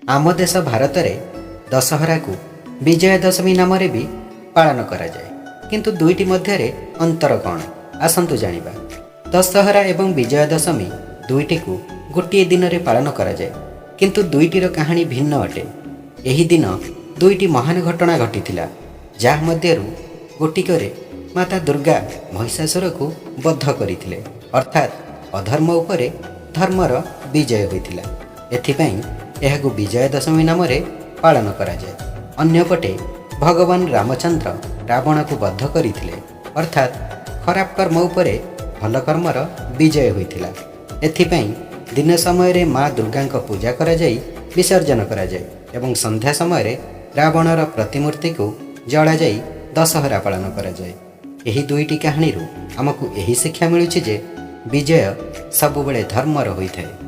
आम देश भारत में दशहरा को विजय दशमी नाम भी पालन कराए, किंतु दुईटी मध्य अंतर कौन आसतु जानिबा। दशहरा एवं विजय दशमी दुईटी को गोटे दिन में पालन कराए, किंतु दुईटीर कहानी भिन्न अटे। यही दिन दुईटी महान घटना घटी, जहाँ मध्यरु गोटिकरे माता दुर्गा महिषासुर को बद्ध करथिले, अर्थात अधर्म उपरे धर्मर विजय होइथिला। एथिपाई एहाकु विजय दशमी नाम पालन कराए। अन्यपटे भगवान रामचंद्र रावण को बद्ध करथिले, अर्थात खराब कर्म उपरे भल कर्मर विजय होइथिला। एथिपाई दिन समय माँ दुर्गा पूजा कराई विसर्जन कराए एवं संध्या समय रावणर प्रतिमूर्ति को जला जाई दशहरा पालन कराए। यही दुईटी कहानी आमको यही शिक्षा मिलुछि जे विजय सबुबले धर्मर होइଥାଏ।